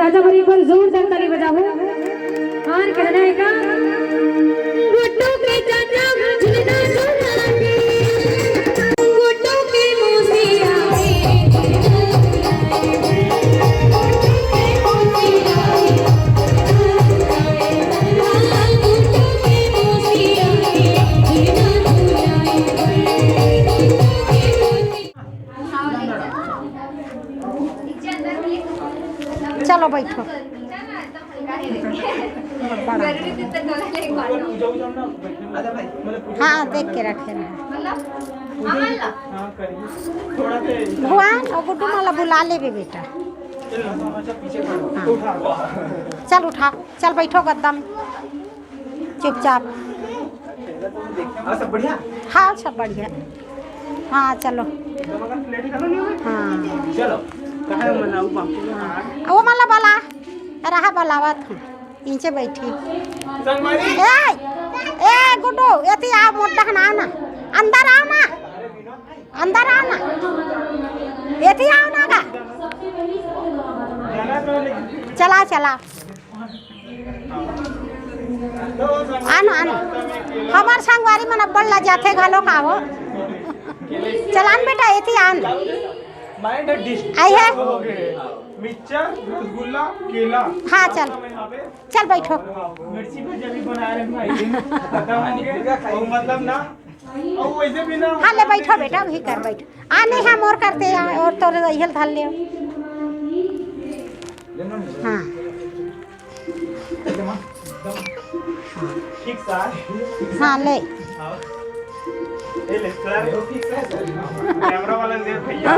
चाचा पर एक बार जोरदार ताली बजाओ। और कहना है का गुड्डू के चाचा झुलना झुलाते, गुड्डू के मूसिया चलो बैठो। हाँ देख के रखे भगवान और गुड्डू माला बुला ले बेटा। हाँ। चल उठा, चल बैठो गद्दा में चुपचाप। सब बढ़िया? हाँ सब बढ़िया। हाँ चलो। हाँ चलो। वो माला बाला रहा बलावत हूँ नीचे बैठी। ए गुड्डू एती आ मोटा ना ना अंदर आओ ना, अंदर आओ ना, एती आओ ना का चला चला आनो आनो हमार संगवारी मन बल्ला जाते घालो का हो चलान बेटा एती आन आई है मिक्सचर रसगुल्ला केला। हाँ चल चल बैठो। मिर्ची पे जब भी बना रहे भाई मतलब ना और वैसे भी ना। हाँ ले बैठो बेटा वही कर बैठ आने हम और करते हैं और तो रहील धल ले। हाँ ठीक साथ हाँ ले कैमरा वाला दे भैया।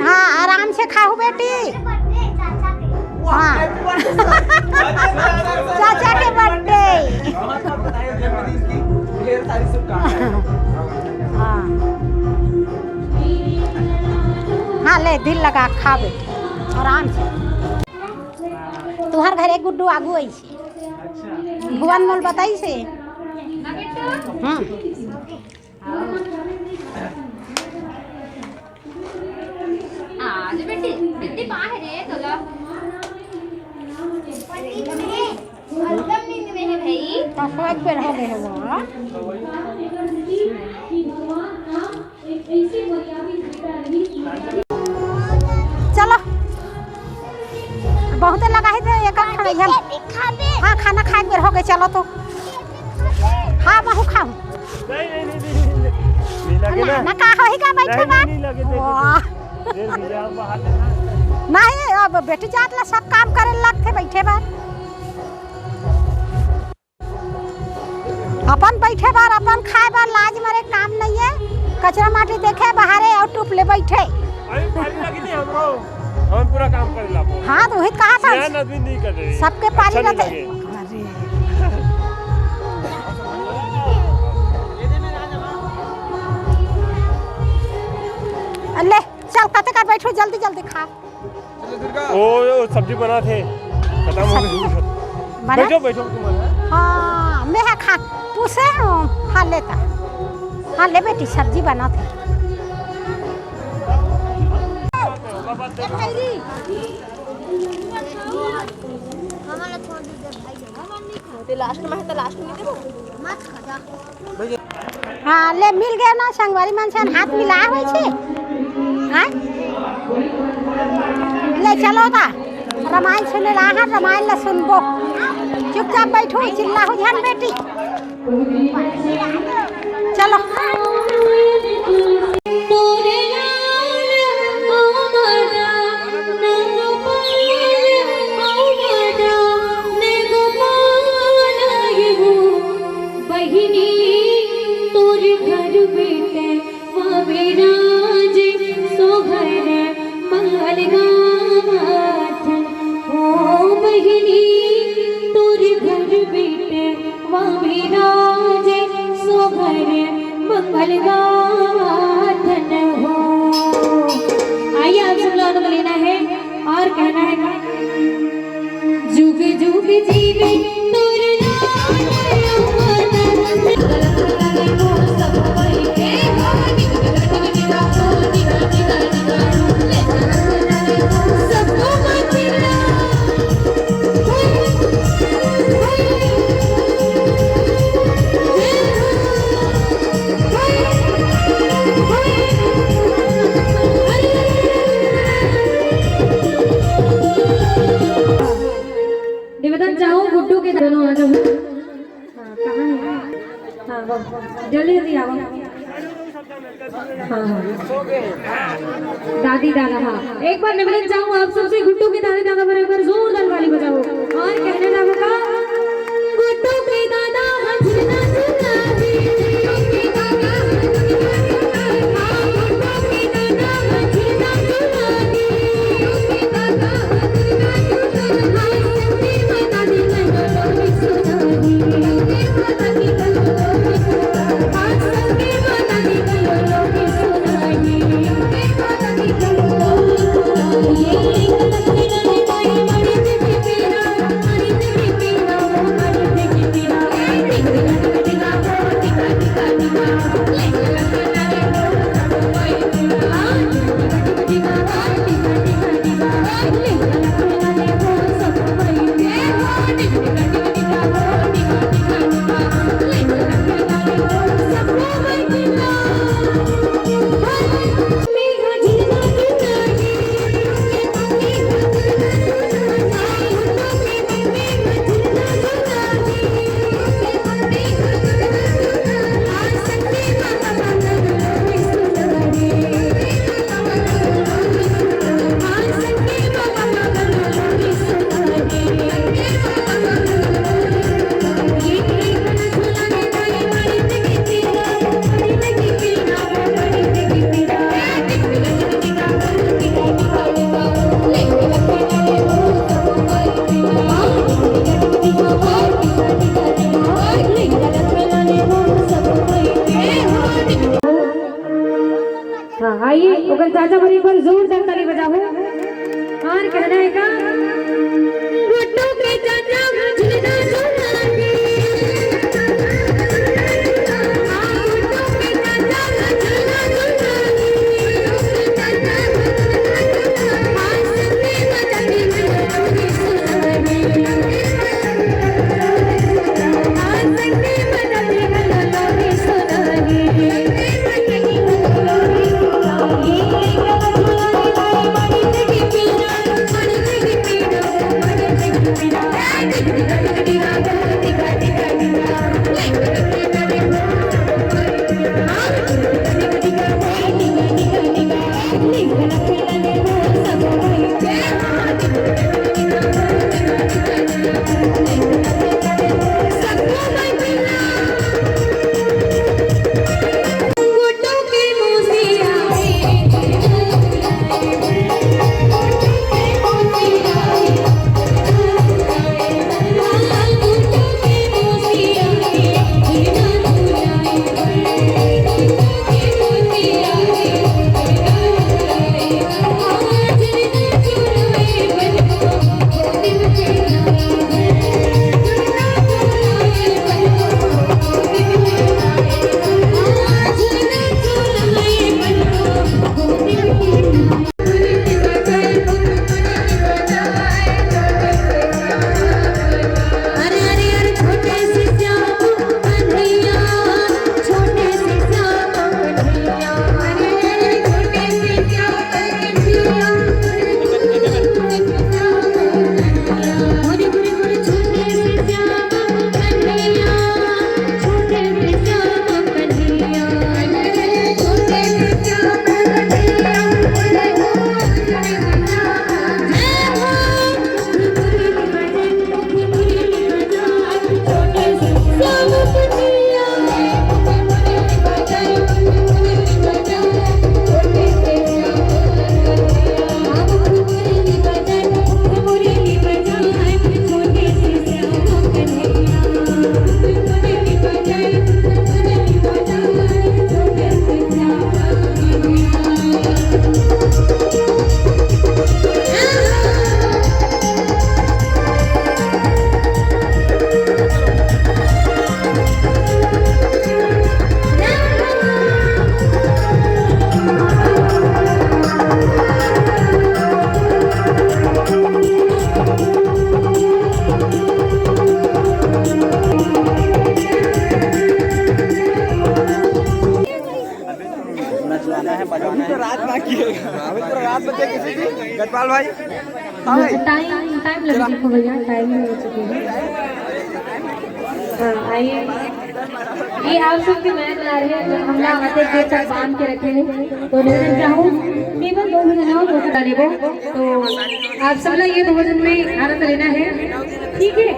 हाँ आराम से खाओ बेटी। हाँ चाचा के बर्थडे। हाँ हाँ ले दिल लगा खा बेटी आराम से। तुम्हार घरे गुड्डू आगू आई से भुवन मोल बताई से। आज बेटी बेटी बाहर है तो ला एकदम नींद में है भाई। पापा पे रह गए वो। चलो बहुत लगा है तो एक खाना। हाँ खाना खाए बेर हो गए चलो तो। हाँ महू खाऊं ना का हो ही का बैठे बात नहीं अब बेटी जात ला सब काम करे लगते बैठे बार अपन बैठे बार अपन खाए बार लाज मरे काम नहीं है। कचरा माटी देखे बाहरे और टूप ले बैठे। हम पूरा काम कर ला। हाँ तो वही कहा था नहीं कर रहे सबके पानी रहते। ले चल कते कर बैठो जल्दी जल्दी खा। ओ सब्जी बना थे खत्म हो गई। बैठो बैठो तुम। हाँ मैं है खा पूछे हाँ लेता। हाँ ले बेटी सब्जी बना थे। लास्ट में है तो लास्ट में देबो मत खा। हाँ ले मिल गए ना संगवारी मन से हाथ मिला हुए छे। हाँ ले चलो ता रामायण सुने ला रामायण ला सुनबो। चुपचाप बैठो चिल्ला हो जान बेटी। चलो आइए आप सब लोगों को लेना है और कहना है जुग जुग जीवे सबको जल्दी जल्दी आओ। हाँ दादी दादा, हाँ एक बार निवेदन चाहूँ आप सबसे, गुड्डू के दादी दादा बराबर जोरदार ताली बजाओ और कहने लगा का गुड्डू के दादा झूलना झूला दे, गुड्डू के दादा झूलना झूला दे, गुड्डू के दादा झूलना झूला दे, आइए ओकर चाचा बड़ी पर जोरदार ताली बजाओ और कहना है का गुड्डू के चाचा झूलना झूला दे, गुड्डू के चाचा झूलना झूला दे, संगे बजाते मेलोडी सुना दे, संगे बजाते मेलोडी सुना दे। गजपाल भाई टाइम लग चुका भैया, टाइम लग चुकी है। हाँ आइए ये आप सबके मैं बना रहे हैं, हम लोग आते देर तक बांध के रखे हैं, तो निवेदन चाहूँ केवल 2 मिनट हो तो कराने को, तो आप सब लोग ये भोजन में आनंद लेना है, ठीक है।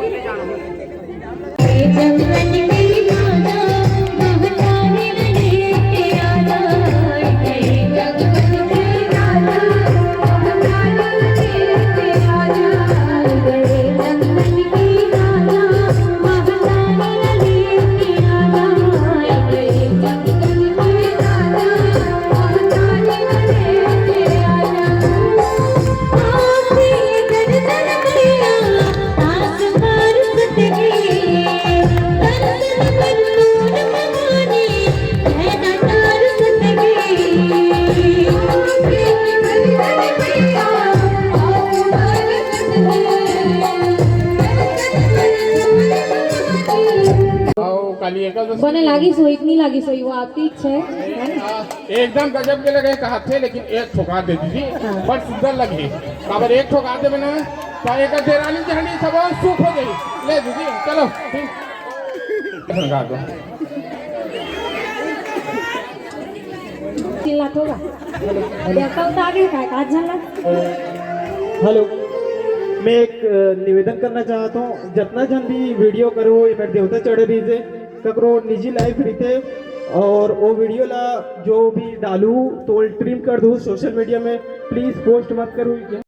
बने लागी सोई इतनी लागी सोई वो आपकी इच्छा है ना? एकदम गजब के लगे कहा थे, लेकिन एक ठोका दे दीदी, बड़ सुंदर लगी। अगर एक ठोका दे बना तो एक देरानी जहनी सब सूख हो गई। ले दीदी चलो ठीक गा दो। चिल्ला होगा कब आगे का काज झलना। हेलो, मैं एक निवेदन करना चाहता हूँ, जितना जन भी वीडियो करो ये देवता चढ़े दीजिए ककरो निजी लाइफ रीते, और वो वीडियो ला जो भी डालू तो ट्रिम कर दूँ सोशल मीडिया में, प्लीज़ पोस्ट मत करूँ।